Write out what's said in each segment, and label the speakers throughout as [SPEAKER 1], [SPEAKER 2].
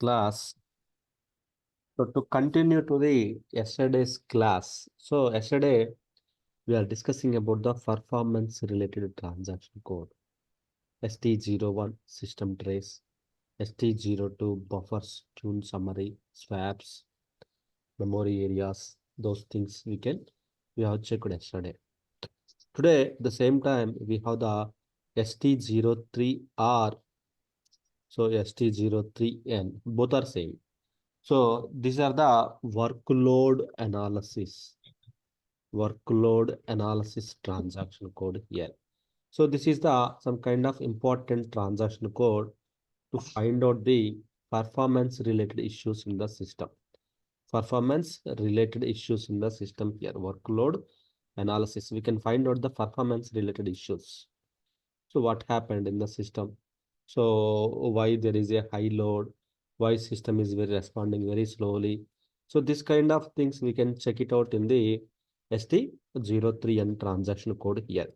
[SPEAKER 1] class. So to continue to the yesterday's class. So yesterday we are discussing about the performance related transaction code. ST01 system trace, ST02 buffers, tune summary, swaps, memory areas, those things we have checked yesterday. Today, the same time, we have the ST03R, so ST03N, both are same. So these are the workload analysis transaction code here. So this is the some kind of important transaction code to find out the performance related issues in the system. Performance related issues in the system here. Workload analysis. We can find out the performance related issues. So what happened in the system? So why there is a high load? Why system is very responding very slowly? So this kind of things we can check it out in the ST03N transaction code here.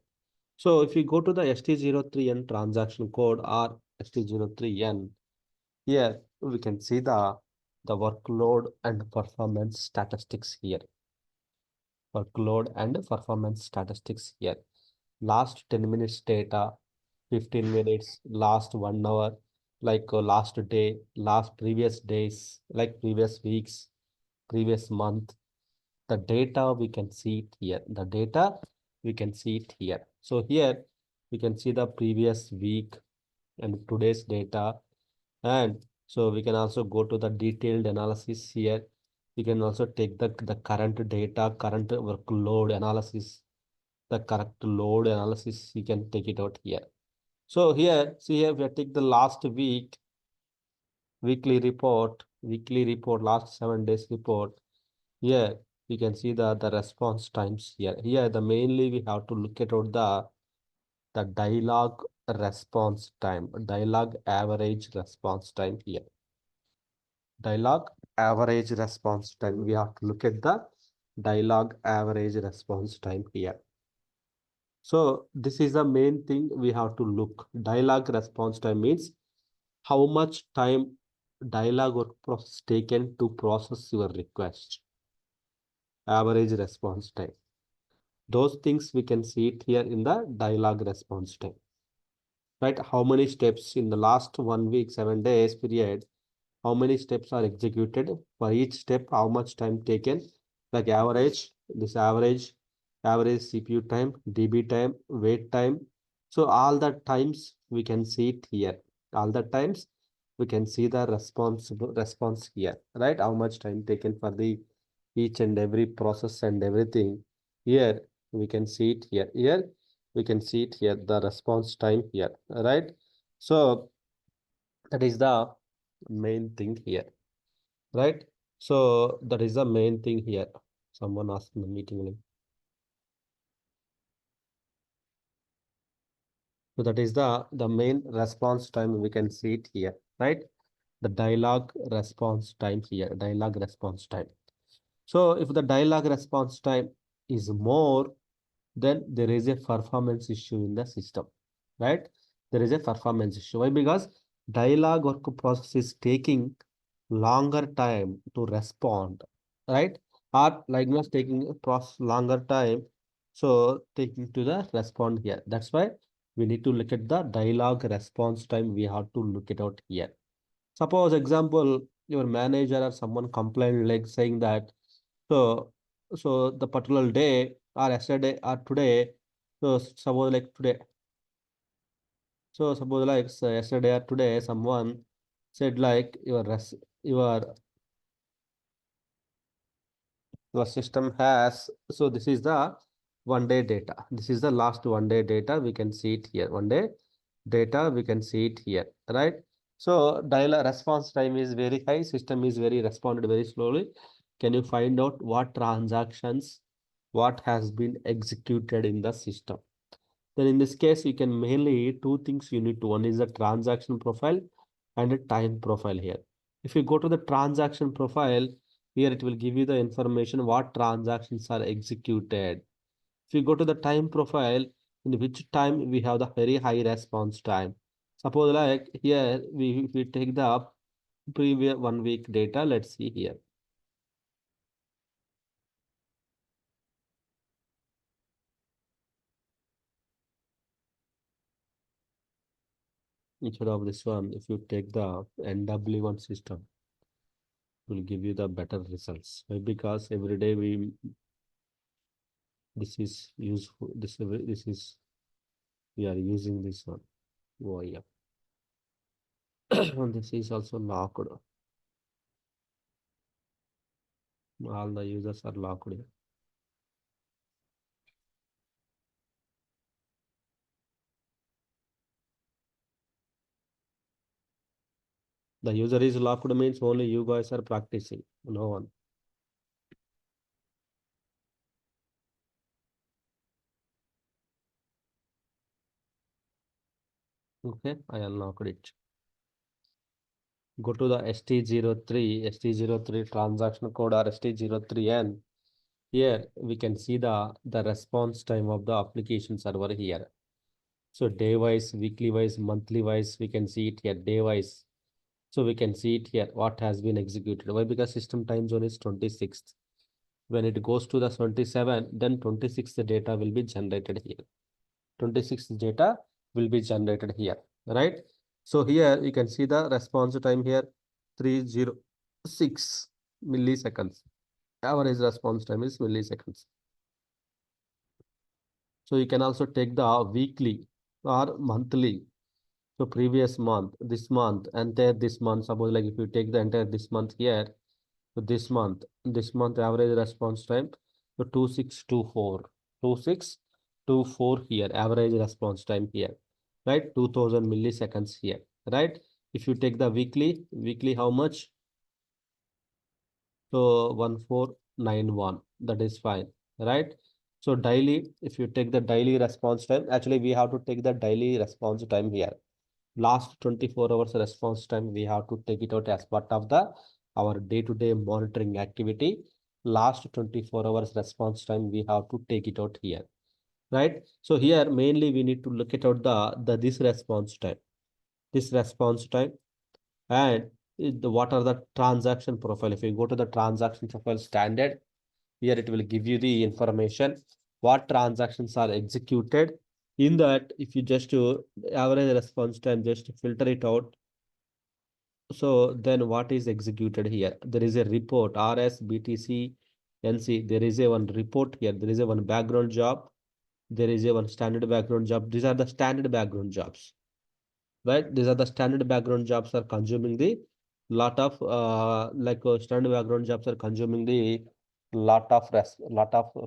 [SPEAKER 1] So if you go to the ST03N transaction code or ST03N, here we can see the workload and performance statistics here. Workload and performance statistics here. Last 10 minutes data, 15 minutes, last 1 hour, like last day, last previous days, like previous weeks, previous month. The data we can see it here. The data we can see it here. So here we can see the previous week and today's data. And so we can also go to the detailed analysis here. We can also take the current data, current workload analysis, the correct load analysis. You can take it out here. So here, see here, we have take the last week, weekly report, last 7 days report. Here, we can see the response times here. Here, the mainly we have to look at out the dialogue response time, dialogue average response time here. Dialogue average response time. We have to look at the dialogue average response time here. So this is the main thing we have to look. Dialogue response time means how much time dialogue or process taken to process your request. Average response time. Those things we can see it here in the dialogue response time. Right? How many steps in the last 1 week, 7 days period, how many steps are executed for each step, how much time taken, like average, this average CPU time, DB time, wait time. So all the times we can see it here. All the times we can see the response here, right? How much time taken for the each and every process and everything. Here we can see it here. Here we can see it here, the response time here, right? So that is the main thing here, right? So that is the main thing here. Someone asked in the meeting link. So that is the main response time. We can see it here, right? The dialogue response time here, dialogue response time. So if the dialogue response time is more, then there is a performance issue in the system, right? There is a performance issue. Why? Because dialogue work process is taking longer time to respond, right? Or like was taking a process longer time, so taking to the respond here. That's why we need to look at the dialogue response time. We have to look it out here. Suppose example, your manager or someone complained like saying that, so the particular day or yesterday or today, so suppose like today, so suppose like yesterday or today, someone said like your system has, so this is the 1 day data. This is the last 1 day data. We can see it here. 1 day data, we can see it here, right? So dial response time is very high. System is very responded very slowly. Can you find out what transactions, what has been executed in the system? Then in this case, you can mainly two things you need to. One is the transaction profile and a time profile here. If you go to the transaction profile, here it will give you the information what transactions are executed. If you go to the time profile, in which time we have the very high response time. Suppose like here we take the previous 1 week data. Let's see here. Instead of this one, if you take the NW1 system, it will give you the better results. Why? Because every day this is useful. This is we are using this one. Oh yeah. And this is also locked. All the users are locked here. The user is locked means only you guys are practicing. No one. Okay, I unlocked it. Go to the ST03 transaction code or ST03N. Here we can see the response time of the application server here. So day wise, weekly wise, monthly wise, we can see it here, day wise. So we can see it here, what has been executed. Why? Because system time zone is 26th. When it goes to the 27, then 26th data will be generated here. 26th data will be generated here, right? So here you can see the response time here, 306 milliseconds. Average response time is milliseconds. So you can also take the weekly or monthly. So previous month, this month, entire this month. Suppose like if you take the entire this month here, so this month average response time, so 2624, 2624 here, average response time here, right? 2000 milliseconds here, right? If you take the weekly how much? So 1491, that is fine, right? So daily, if you take the daily response time, actually we have to take the daily response time here. Last 24 hours response time, we have to take it out as part of the our day-to-day monitoring activity. Last 24 hours response time, we have to take it out here, right? So here mainly we need to look at out the this response time, and what are the transaction profile. If you go to the transaction profile standard, here it will give you the information what transactions are executed. In that, if you just average response time, just filter it out. So then what is executed here? There is a report, RS, BTC, NC. There is a one report here. There is a one background job. There is a one standard background job. These are the standard background jobs, right? These are the standard background jobs are consuming the lot of standard background jobs are consuming the lot of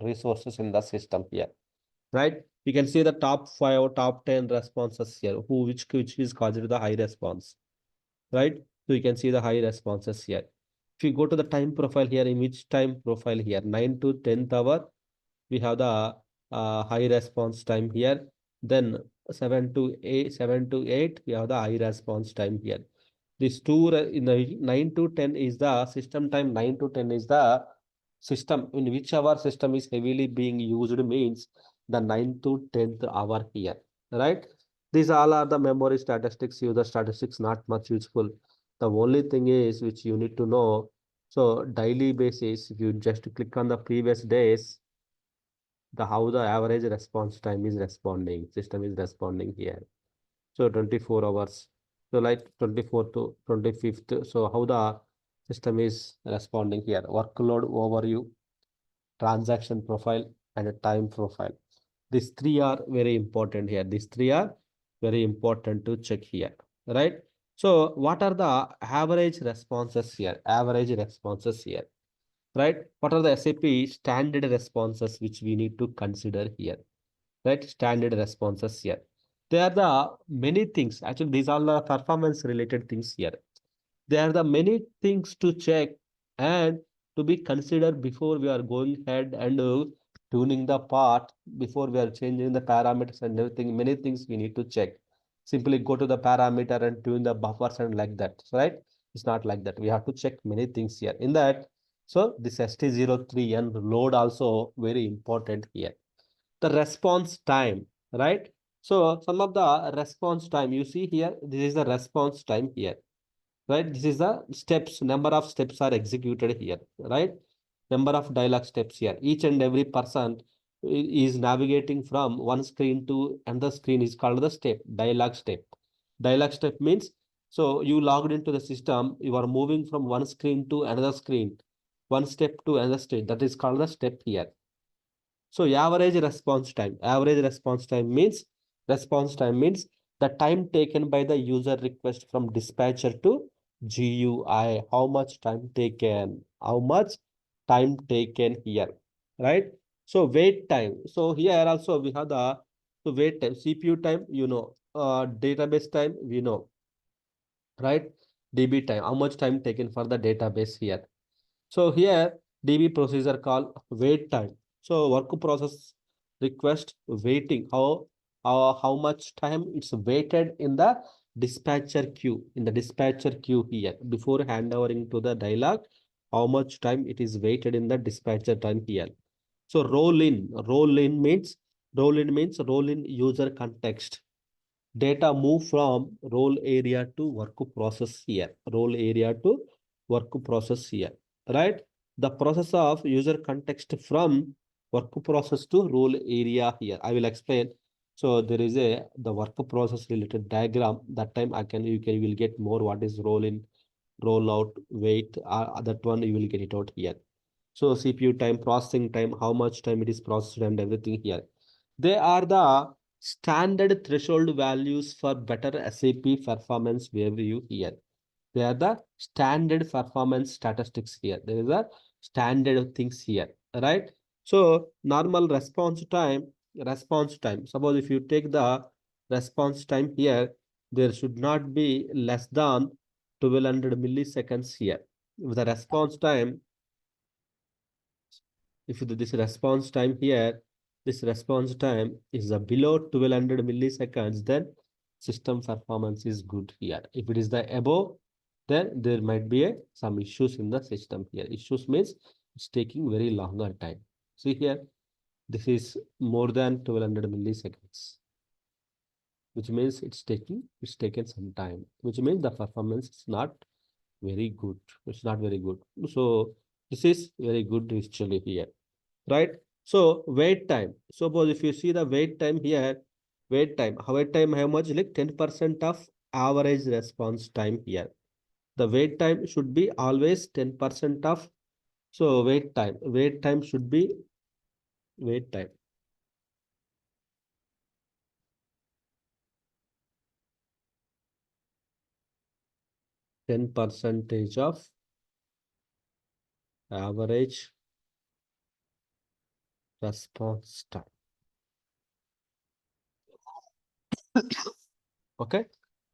[SPEAKER 1] resources in the system here, right? You can see the top 5 top 10 responses here, which is caused the high response, right? So you can see the high responses here. If you go to the time profile here, in which time profile here, 9 to 10th hour, we have the high response time here. Then 7 to 8, we have the high response time here. This two in the 9 to 10 is the system time. 9 to 10 is the system in which our system is heavily being used, means the 9 to 10th hour here, right? These all are the memory statistics, user statistics, not much useful. The only thing is which you need to know. So daily basis, if you just click on the previous days, the how the average response time is responding, system is responding here. So 24 hours. So like 24th to 25th. So how the system is responding here. Workload overview, transaction profile, and a time profile. These three are very important here. These three are very important to check here, right? So what are the average responses here? Average responses here, right? What are the SAP standard responses which we need to consider here, right? Standard responses here. There are the many things. Actually, these are the performance related things here. There are the many things to check and to be considered before we are going ahead and tuning the part, before we are changing the parameters and everything. Many things we need to check. Simply go to the parameter and tune the buffers and like that, right? It's not like that. We have to check many things here. In that, so this ST03N load also very important here. The response time, right? So some of the response time you see here, this is the response time here, right? This is the steps, number of steps are executed here, right? Number of dialog steps here. Each and every person is navigating from one screen to another screen is called the step, dialog step. Dialog step means, so you logged into the system, you are moving from one screen to another screen, one step to another step. That is called the step here. So average response time means the time taken by the user request from dispatcher to GUI. How much time taken? How much time taken here, right? So wait time. So here also we have the wait time, CPU time, database time, right? DB time. How much time taken for the database here? So here DB procedure call wait time. So work process request waiting. How much time it's waited in the dispatcher queue, here before handovering to the dialog. How much time it is waited in the dispatcher time here. So roll in user context. Data move from role area to work process here. Role area to work process here, right? The process of user context from work process to role area here. I will explain. So there is the work process related diagram. That time you will get more what is roll in, roll out, wait. That one you will get it out here. So CPU time, processing time, how much time it is processed and everything here. They are the standard threshold values for better SAP performance review here. They are the standard performance statistics here. There is a standard things here, right? So normal response time. Suppose if you take the response time here, there should not be less than 1200 milliseconds here. If the response time, if this response time here, this response time is below 1200 milliseconds, then system performance is good here. If it is the above, then there might be some issues in the system here. Issues means it's taking very longer time. See here, this is more than 1200 milliseconds, which means it's taken some time, which means the performance is not very good. It's not very good. So this is very good actually here, right? So wait time. Suppose if you see the wait time here, wait time how much? Like 10% of average response time here. The wait time should be always 10% of, so wait time should be wait time. 10% of average response time. Okay.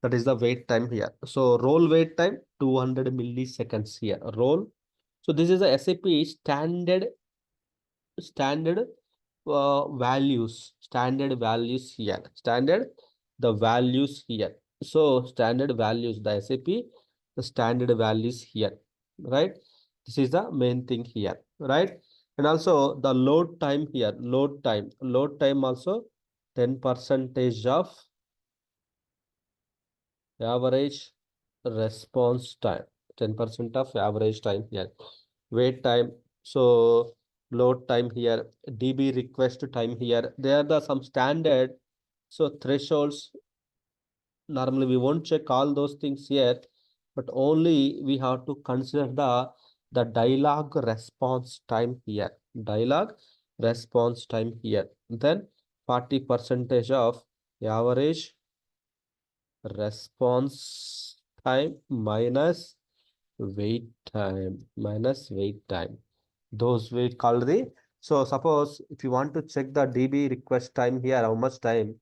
[SPEAKER 1] That is the wait time here. So roll wait time 200 milliseconds here. Roll. So this is the SAP standard standard values here, the values here. So standard values, the SAP, the standard values here, right? This is the main thing here, right? And also the load time here, load time also 10% of average response time, 10% of average time here. Wait time, so load time here, DB request time here. There are some standard, so thresholds. Normally we won't check all those things here, but only we have to consider the dialog response time here. Dialog response time here. Then 40% of average response time minus wait time. Those we call the, so suppose if you want to check the DB request time here, how much time?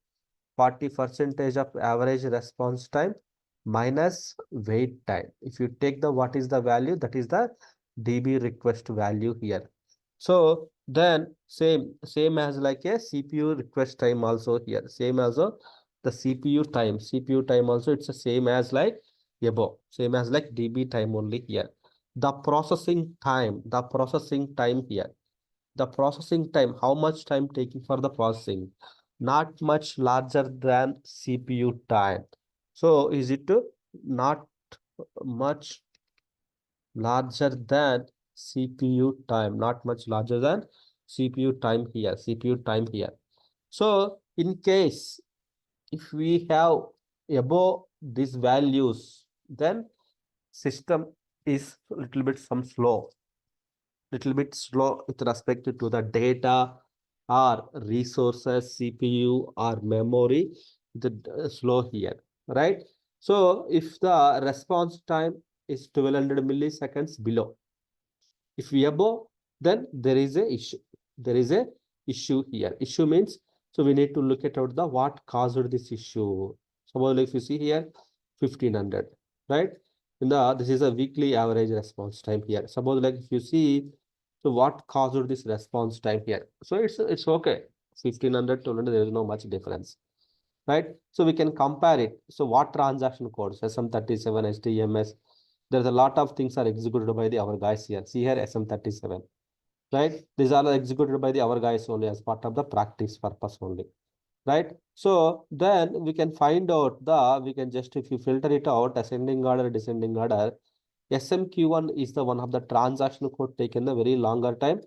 [SPEAKER 1] 40% of average response time minus wait time. If you take the what is the value, that is the DB request value here. So then same as like a CPU request time also here. Same as the CPU time also it's the same as like above. Same as like DB time only here. The processing time here. The processing time, how much time taking for the processing? Not much larger than CPU time. So is it not much larger than CPU time, not much larger than CPU time here, CPU time here. So in case if we have above these values, then system is little bit slow with respect to the data or resources, CPU or memory, the slow here, right? So if the response time is 1200 milliseconds below, if we above, then there is a issue. There is a issue here. Issue means, so we need to look at out the what caused this issue. Suppose if you see here, 1500, right? In the this is a weekly average response time here. Suppose like if you see, so what caused this response time here? So it's okay. 1500 to 100, there is no much difference, right? So we can compare it. So what transaction codes? SM37, STMS. There's a lot of things are executed by the our guys here. See here SM37, right? These are executed by the our guys only as part of the practice purpose only, right? So then we can find out we can just, if you filter it out, ascending order, descending order, SMQ1 is the one of the transaction code taken the very longer time.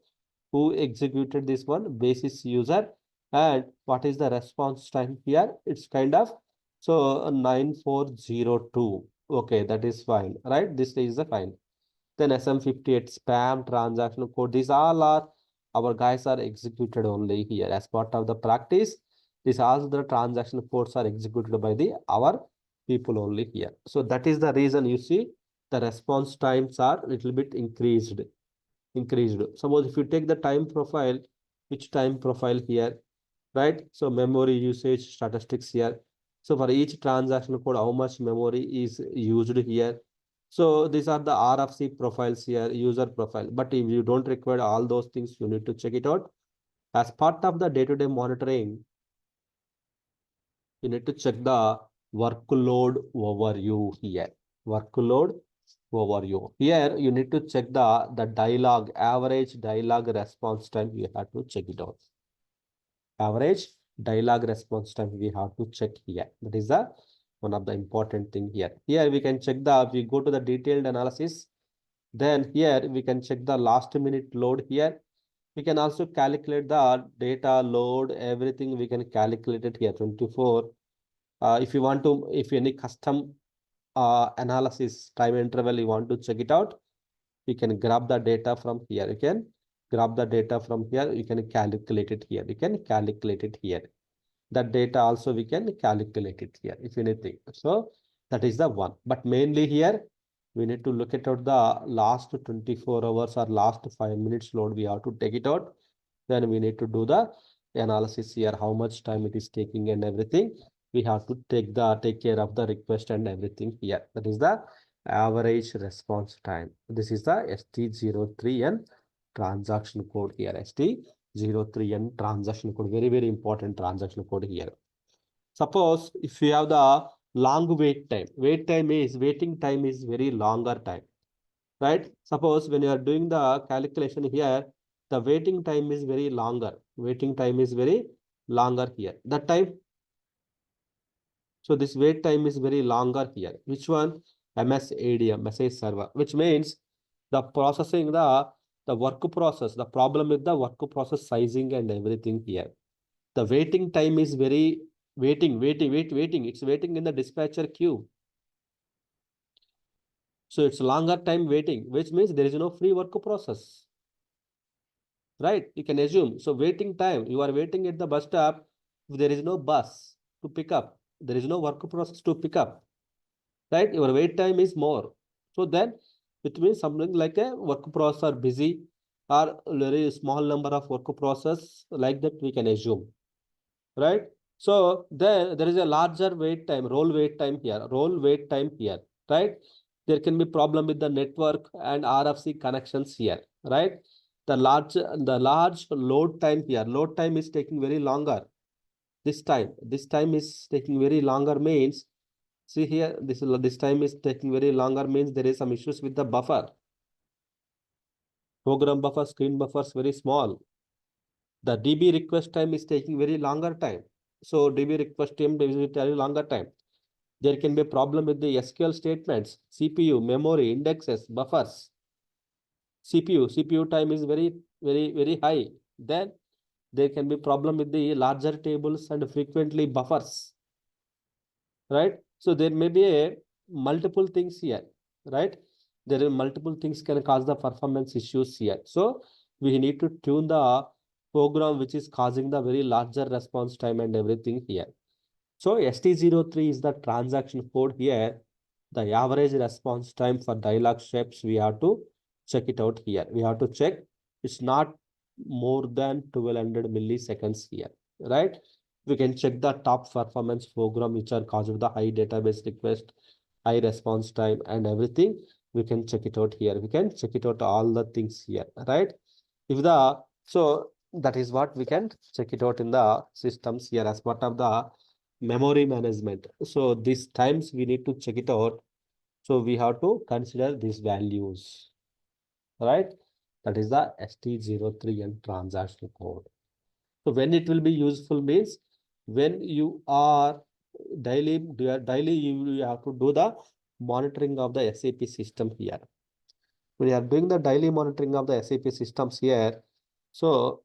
[SPEAKER 1] Who executed this one? Basis user. And what is the response time here? It's kind of, so 9402. Okay, that is fine, right? This is the fine. Then SM58 spam transaction code. These all are our guys are executed only here as part of the practice. These all the transaction codes are executed by the our people only here. So that is the reason you see the response times are little bit increased. Suppose if you take the time profile, which time profile here, right? So memory usage statistics here. So for each transaction code, how much memory is used here. So these are the RFC profiles here, user profile. But if you don't require all those things, you need to check it out. As part of the day-to-day monitoring, you need to check the workload overview here. Workload overview. Here you need to check the dialogue, average dialogue response time. You have to check it out. Average dialogue response time we have to check here. That is the one of the important thing here. Here we can check we go to the detailed analysis. Then here we can check the last minute load here. We can also calculate the data load, everything we can calculate it here, 24. If you want to, if any custom analysis time interval, you want to check it out, you can grab the data from here. You can grab the data from here. You can calculate it here. You can calculate it here. That data also we can calculate it here, if anything. So that is the one. But mainly here, we need to look at out the last 24 hours or last 5 minutes load. We have to take it out. Then we need to do the analysis here, how much time it is taking and everything. We have to take care of the request and everything here. That is the average response time. This is the ST03N transaction code here. ST03N transaction code, very, very important transaction code here. Suppose if you have the long wait time, waiting time is very longer time, right? Suppose when you are doing the calculation here, the waiting time is very longer. Waiting time is very longer here. That time, so this wait time is very longer here. Which one? MSADM, message server, which means the processing, the work process, the problem with the work process sizing and everything here. The waiting time is very waiting. It's waiting in the dispatcher queue. So it's longer time waiting, which means there is no free work process. Right? You can assume. So waiting time, you are waiting at the bus stop. If there is no bus to pick up, there is no work process to pick up. Right? Your wait time is more. So then it means something like a work process are busy or very small number of work process, like that we can assume. Right? So there is a larger wait time, roll wait time here, right? There can be problem with the network and RFC connections here, right? The large load time here, load time is taking very longer. This time is taking very longer means, see here, this time is taking very longer means there is some issues with the buffer. Program buffer, screen buffers very small. The DB request time is taking very longer time. So DB request time is very longer time. There can be a problem with the SQL statements, CPU, memory, indexes, buffers. CPU time is very high. Then there can be problem with the larger tables and frequently buffers, right? So there may be a multiple things here, right? There are multiple things can cause the performance issues here. So we need to tune the program which is causing the very larger response time and everything here. So ST03 is the transaction code here. The average response time for dialog steps, we have to check it out here. We have to check it's not more than 1200 milliseconds here, right? We can check the top performance program which are causing the high database request, high response time and everything. We can check it out here. We can check it out all the things here, right? If the, so that is what we can check it out in the systems here as part of the memory management. So these times we need to check it out. So we have to consider these values, right? That is the ST03N transaction code. So when it will be useful means when you are daily you have to do the monitoring of the SAP system here. When you are doing the daily monitoring of the SAP systems here, so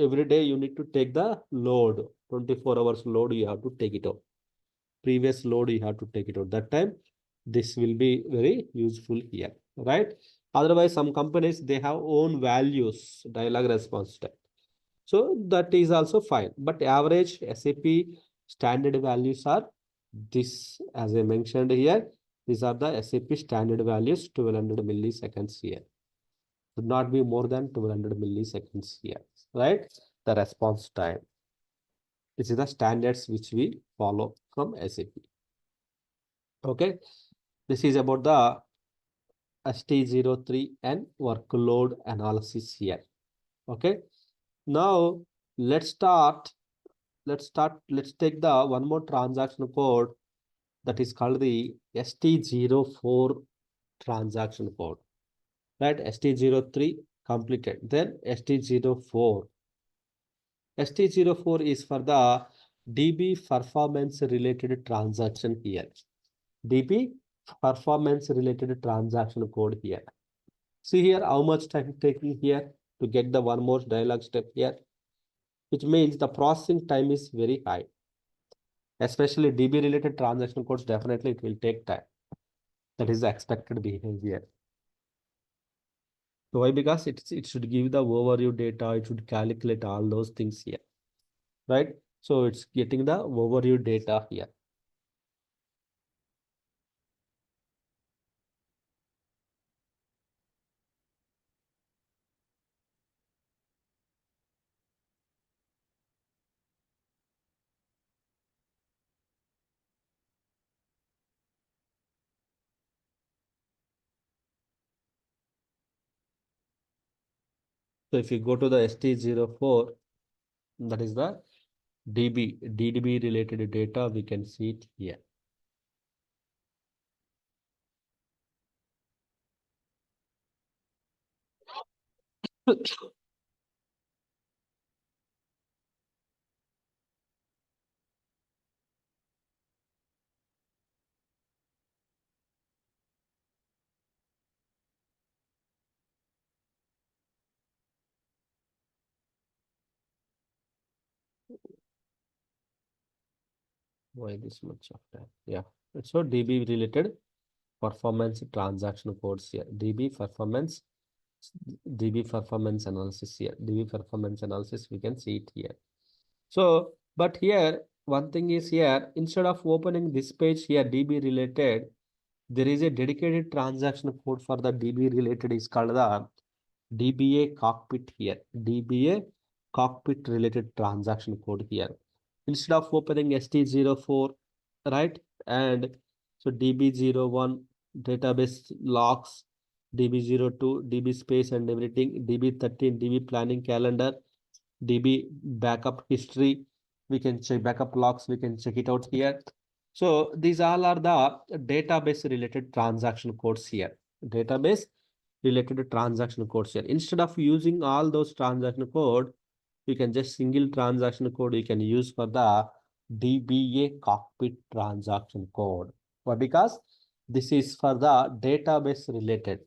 [SPEAKER 1] every day you need to take the load, 24 hours load you have to take it out. Previous load you have to take it out. That time this will be very useful here, right? Otherwise, some companies they have own values, dialog response time. So that is also fine. But average SAP standard values are this, as I mentioned here. These are the SAP standard values, 1200 milliseconds here. Should not be more than 1200 milliseconds here, right? The response time. This is the standards which we follow from SAP. Okay. This is about the ST03N workload analysis here. Okay. Now let's take the one more transaction code that is called the ST04 transaction code, right? ST03 completed, then ST04. ST04 is for the DB performance related transaction here. DB performance related transaction code here. See here how much time taking here to get the one more dialog step here, which means the processing time is very high. Especially DB related transaction codes, definitely it will take time. That is the expected behavior. So why? Because it should give the overview data, it should calculate all those things here, right? So it's getting the overview data here. So if you go to the ST04, that is the DB related data, we can see it here. Why this much of time? Yeah. So DB related performance transaction codes here. DB performance analysis here. DB performance analysis, we can see it here. So, but here, one thing is here, instead of opening this page here, DB related, there is a dedicated transaction code for the DB related is called the DBA cockpit here. DBA cockpit related transaction code here. Instead of opening ST04, right? And so DB01 database logs, DB02, DB space and everything, DB13, DB planning calendar, DB backup history. We can check backup logs, we can check it out here. So these all are the database related transaction codes here. Database related transaction codes here. Instead of using all those transaction code, you can just single transaction code you can use for the DBA cockpit transaction code. Why? Because this is for the database related.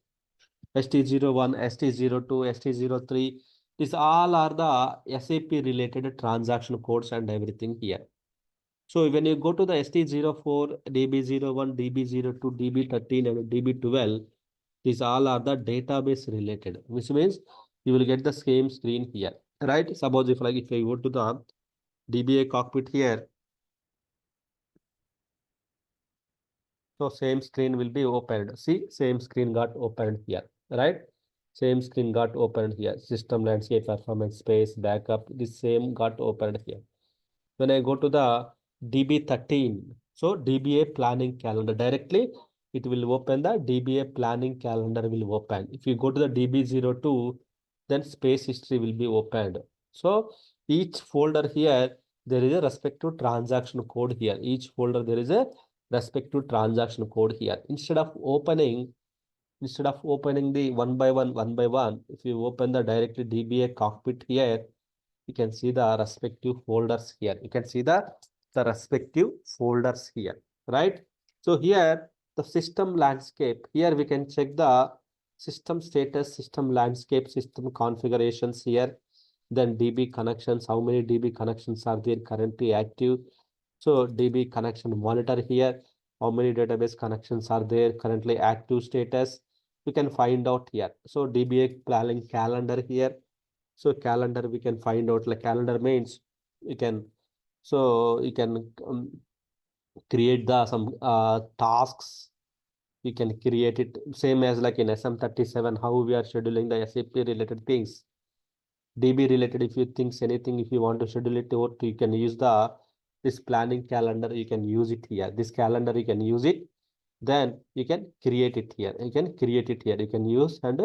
[SPEAKER 1] ST01, ST02, ST03. These all are the SAP related transaction codes and everything here. So when you go to the ST04, DB01, DB02, DB13 and DB12, these all are the database related, which means you will get the same screen here, right? Suppose if I go to the DBA cockpit here, so same screen will be opened. See, same screen got opened here, right? Same screen got opened here. System landscape, performance space, backup, this same got opened here. When I go to the DB13, so DBA planning calendar directly, it will open the DBA planning calendar will open. If you go to the DB02, then space history will be opened. So each folder here, there is a respective transaction code here. Each folder, there is a respective transaction code here. Instead of opening the one by one, if you open the directly DBA cockpit here, you can see the respective folders here. You can see the respective folders here, right? So here, the system landscape, here we can check the system status, system landscape, system configurations here. Then DB connections, how many DB connections are there currently active? So DB connection monitor here, how many database connections are there currently active status? You can find out here. So DBA planning calendar here. So calendar we can find out, like calendar means you can, so you can create the some tasks. You can create it same as like in SM37 how we are scheduling the SAP related things. DB related, if you think anything, if you want to schedule it out, you can use the this planning calendar, you can use it here. This calendar you can use it, then you can create it here. You can create it here. You can use and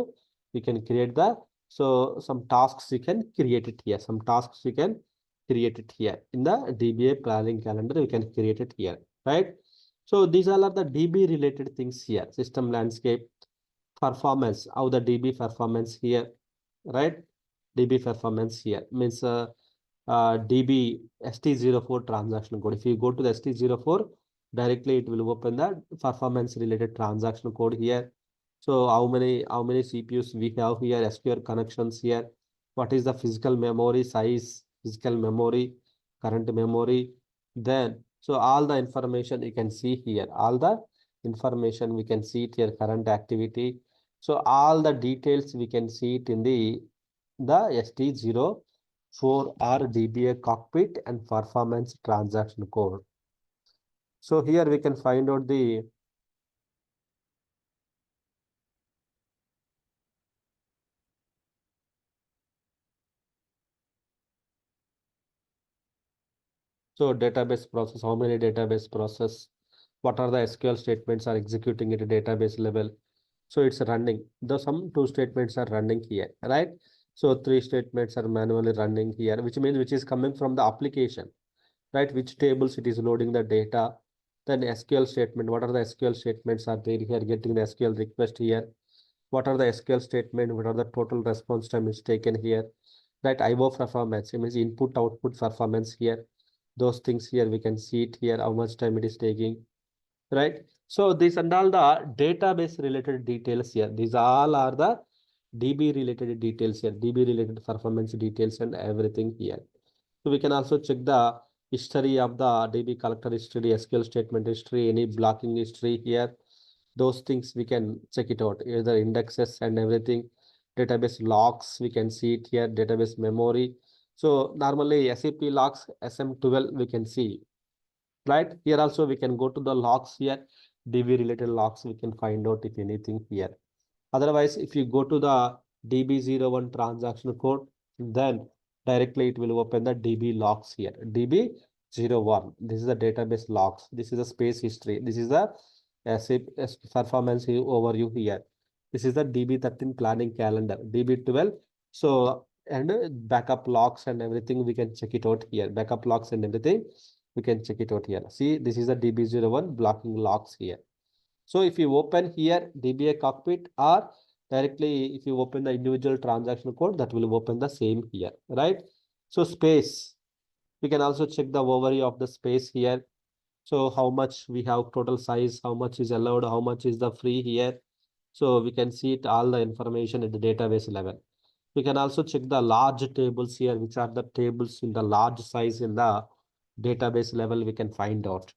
[SPEAKER 1] you can create the, so some tasks you can create it here. Some tasks you can create it here. In the DBA planning calendar, you can create it here, right? So these all are the DB related things here. System landscape, performance, how the DB performance here, right? DB performance here means DB ST04 transaction code. If you go to the ST04, directly it will open the performance related transaction code here. So how many CPUs we have here, SQL connections here, what is the physical memory size, physical memory, current memory. Then so all the information you can see here, all the information we can see it here, current activity. So all the details we can see it in the ST04 R DBA cockpit and performance transaction code. So here we can find out the so database process, how many database process, what are the SQL statements are executing at a database level. So it's running. The some two statements are running here, right? So three statements are manually running here, which means which is coming from the application, right? Which tables it is loading the data. Then SQL statement, what are the SQL statements are there here, getting the SQL request here. What are the SQL statement, what are the total response time is taken here, right? IO performance, it means input output performance here. Those things here we can see it here, how much time it is taking, right? So these and all the database related details here. These all are the DB related details here, DB related performance details and everything here. So we can also check the history of the DB collector history, SQL statement history, any blocking history here. Those things we can check it out, either indexes and everything. Database logs, we can see it here, database memory. So normally SAP logs, SM12 we can see, right? Here also we can go to the logs here, DB related logs, we can find out if anything here. Otherwise, if you go to the DB01 transaction code, then directly it will open the DB logs here. DB01, this is the database logs. This is the space history. This is the SAP performance overview here. This is the DB13 planning calendar, DB12. So, and backup logs and everything, we can check it out here. Backup logs and everything, we can check it out here. See, this is the DB01 blocking logs here. So if you open here DBA cockpit, or directly if you open the individual transaction code, that will open the same here, right? So space. We can also check the overview of the space here. So how much we have total size, how much is allowed, how much is the free here. So we can see it all the information at the database level. We can also check the large tables here, which are the tables in the large size in the database level we can find out.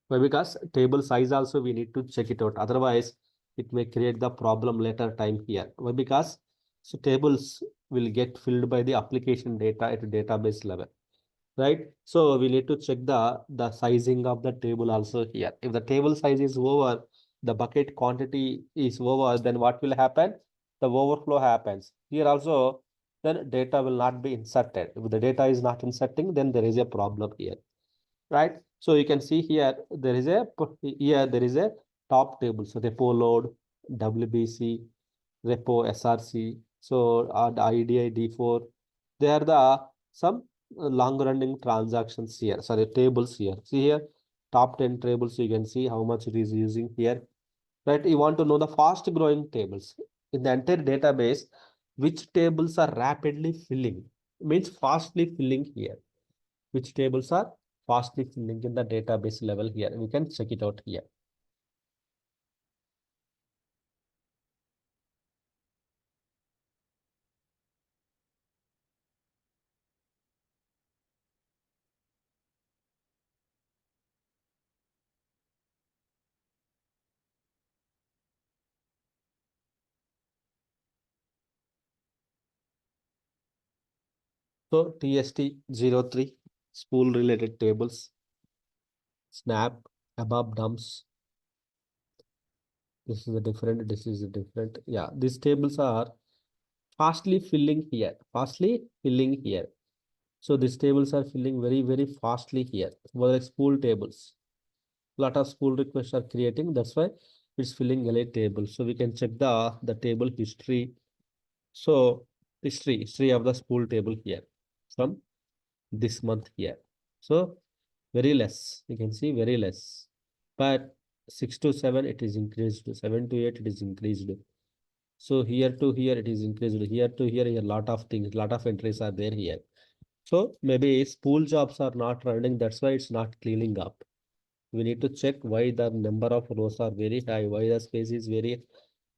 [SPEAKER 1] Why? Because table size also we need to check it out. Otherwise, it may create the problem later time here. Why? Because so tables will get filled by the application data at database level, right? So we need to check the sizing of the table also here. If the table size is over, the bucket quantity is over, then what will happen? The overflow happens. Here also, then data will not be inserted. If the data is not inserting, then there is a problem here, right? So you can see here there is a top table. So repo load, WBC, repo SRC. So the IDI D4. They are the some long running transactions here. Sorry, tables here. See here, top 10 tables. You can see how much it is using here. Right? You want to know the fast growing tables in the entire database. Which tables are rapidly filling? Means fastly filling here. Which tables are fastly filling in the database level here. We can check it out here. So TST03 spool related tables, snap, ABAP dumps. This is a different, this is a different. Yeah, these tables are fastly filling here, fastly filling here. So these tables are filling very, very fastly here. Well, like spool tables. Lot of spool requests are creating. That's why it's filling a table. So we can check the table history. So history of the spool table here from this month here. So very less. You can see very less. But 6 to 7 it is increased. 7 to 8 it is increased. So here to here it is increased. Here to here a lot of things, lot of entries are there here. So maybe spool jobs are not running. That's why it's not cleaning up. We need to check why the number of rows are very high, why the space is very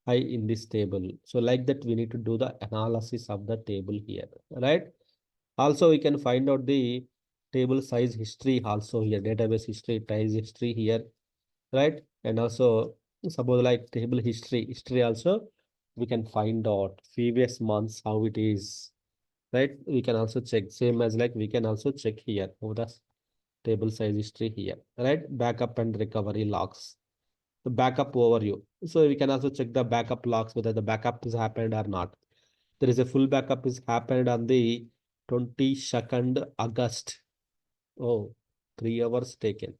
[SPEAKER 1] high in this table. So like that, we need to do the analysis of the table here, right? Also, we can find out the table size history also here, database history, size history here, right? And also, suppose like table history also, we can find out previous months how it is, right? We can also check same as like we can also check here over the table size history here, right? Backup and recovery logs, the backup overview. So we can also check the backup logs whether the backup is happened or not. There is a full backup is happened on the 22nd August. Oh, 3 hours taken.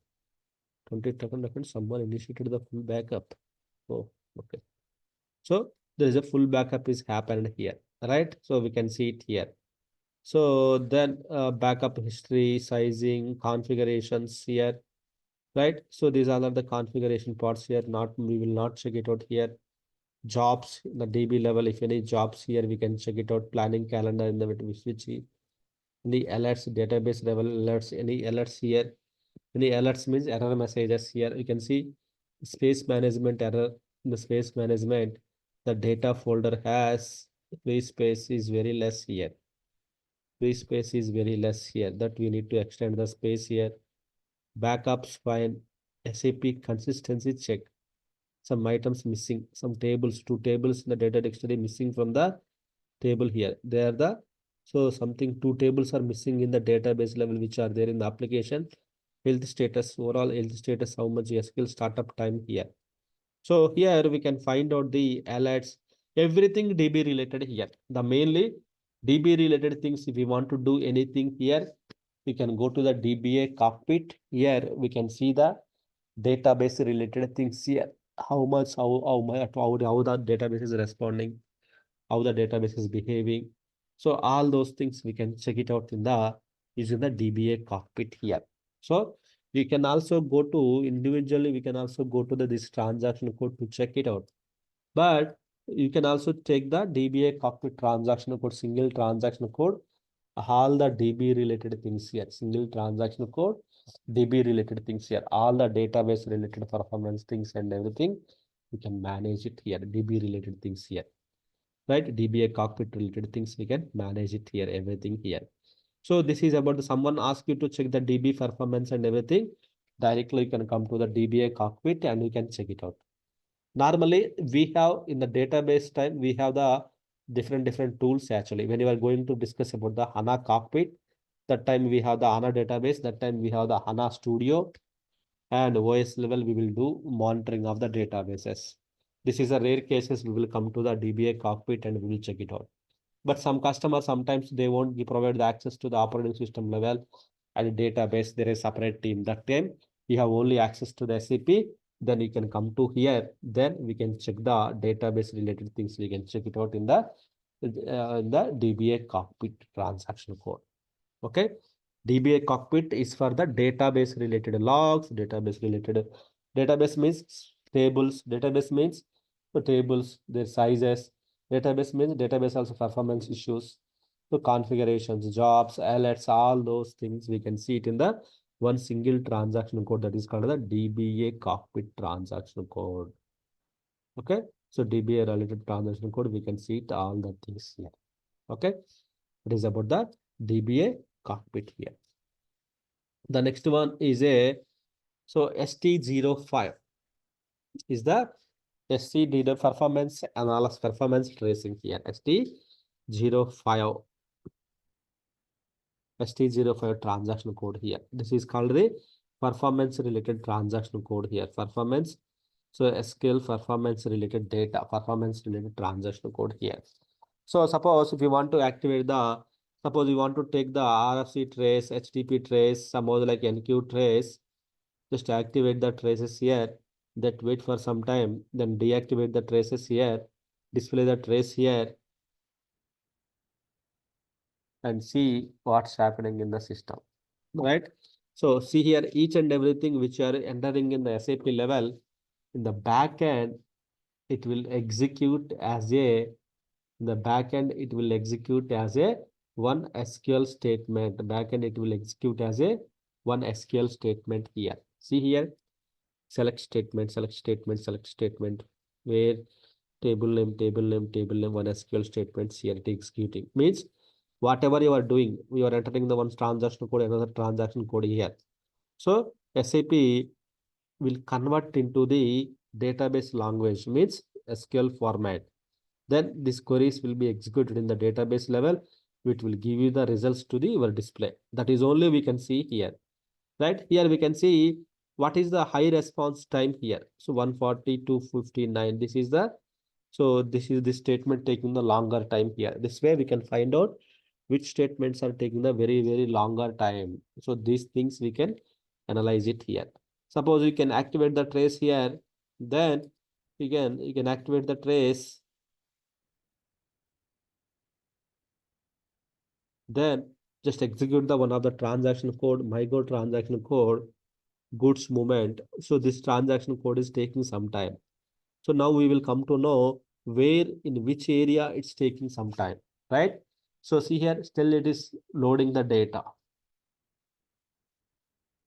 [SPEAKER 1] 22nd August, someone initiated the full backup. Oh, okay. So there is a full backup is happened here, right? So we can see it here. So then backup history, sizing, configurations here, right? So these are the configuration parts here. Not we will not check it out here. Jobs, the DB level, if any jobs here, we can check it out. Planning calendar in the switch. Any alerts, database level alerts, any alerts here. Any alerts means error messages here. You can see space management error. In the space management, the data folder has free space is very less here. Free space is very less here. That we need to extend the space here. Backups fine. SAP consistency check. Some items missing. Some tables, two tables in the data dictionary missing from the table here. They are the so something two tables are missing in the database level which are there in the application. Health status, overall health status, how much SQL startup time here. So here we can find out the alerts, everything DB related here. The mainly DB related things. If we want to do anything here, we can go to the DBA cockpit. Here we can see the database related things here. How much, how the database is responding, how the database is behaving. So all those things we can check it out in the using the DBA cockpit here. So we can also go to individually, we can also go to this transaction code to check it out. But you can also take the DBA cockpit transaction code, single transaction code all the DB related things here, single transaction code, DB related things here, all the database related performance things and everything, we can manage it here, DB related things here, right? DBA cockpit related things, we can manage it here, everything here. So this is about someone ask you to check the DB performance and everything, directly you can come to the DBA cockpit and you can check it out. Normally, we have in the database time, we have the different tools actually. When you are going to discuss about the HANA cockpit, that time we have the HANA database, that time we have the HANA studio, and OS level we will do monitoring of the databases. This is a rare cases we will come to the DBA cockpit and we will check it out. But some customers sometimes they won't provide the access to the operating system level and database. There is separate team. That time you have only access to the SAP. Then you can come to here. Then we can check the database related things. We can check it out in the DBA cockpit transaction code. Okay. DBA cockpit is for the database related logs, database means tables, database means the tables, their sizes, database means database also performance issues, the configurations, jobs, alerts, all those things we can see it in the one single transaction code that is called the DBA cockpit transaction code. Okay, so DBA related transaction code, we can see it all the things here. Okay, it is about the DBA cockpit here. The next one is a ST05 is the ST performance analysis performance tracing here. ST05 transaction code here. This is called the performance related transaction code here. Performance. So SQL performance related data, performance related transaction code here. So suppose if you want to activate the, suppose you want to take the RFC trace, HTTP trace, some other like NQ trace, just activate the traces here, that wait for some time, then deactivate the traces here, display the trace here, and see what's happening in the system, right? So see here, each and everything which you are entering in the SAP level, in the back end, it will execute as a, in the back end, it will execute as a one SQL statement. Back end, it will execute as a one SQL statement here. See here, select statement, select statement, select statement, where table name, table name, table name, one SQL statements here it executing. Means whatever you are doing, you are entering the one transaction code, another transaction code here. So SAP will convert into the database language, means SQL format. Then these queries will be executed in the database level, which will give you the results to the your display. That is only we can see here, right? Here we can see what is the high response time here. So 140 to 59. This is the, so this is the statement taking the longer time here. This way we can find out which statements are taking the very longer time. So these things we can analyze it here. Suppose you can activate the trace here, then you can activate the trace. Then just execute the one of the transaction code, mygo transaction code, goods movement. So this transaction code is taking some time. So now we will come to know where, in which area it's taking some time, right? So see here, still it is loading the data.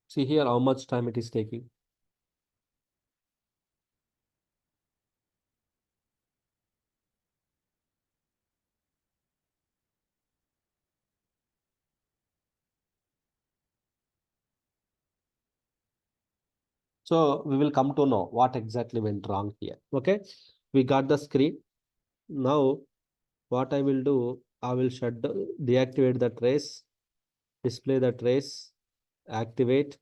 [SPEAKER 1] See here how much time it is taking. So we will come to know what exactly went wrong here. Okay, we got the screen. Now what I will do, I will deactivate the trace, display the trace, activate,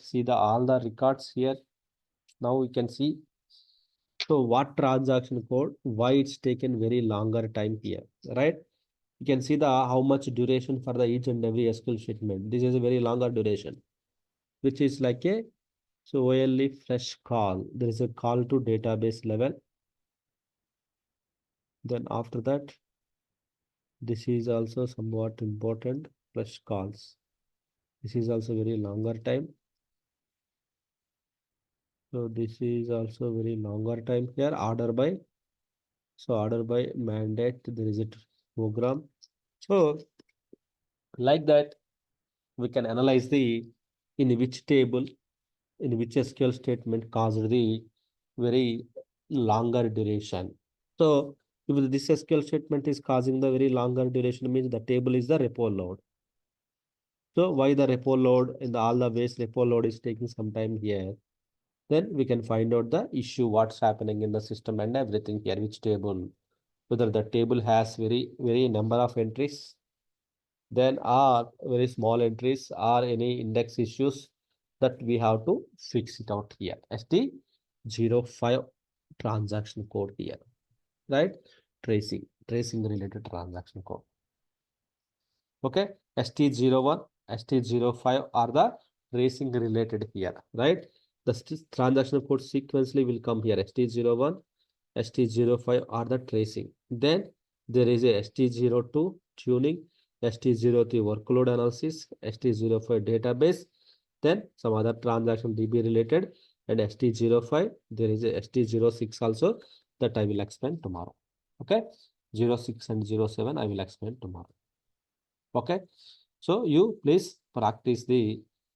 [SPEAKER 1] see the all the records here. Now we can see, so what transaction code, why it's taken very longer time here, right? You can see the how much duration for the each and every SQL statement. This is a very longer duration, which is like a, so only fresh call. There is a call to database level. Then after that, this is also somewhat important, fresh calls. This is also very longer time. So this is also very longer time here, order by, so order by mandate, there is a program. So like that, we can analyze the in which table, in which SQL statement caused the very longer duration. So if this SQL statement is causing the very longer duration, means the table is the repo load. So why the repo load in the all the ways repo load is taking some time here? Then we can find out the issue, what's happening in the system and everything here, which table, whether the table has very number of entries, then are very small entries or any index issues that we have to fix it out here. ST05 transaction code here, right? Tracing related transaction code. Okay, ST01, ST05 are the tracing related here, right? The transaction code sequentially will come here. ST01, ST05 are the tracing. Then there is a ST02 tuning, ST03 workload analysis, ST05 database, then some other transaction DB related, and ST05, there is a ST06 also that I will explain tomorrow. Okay, 06 and 07 I will explain tomorrow. Okay, so you please practice the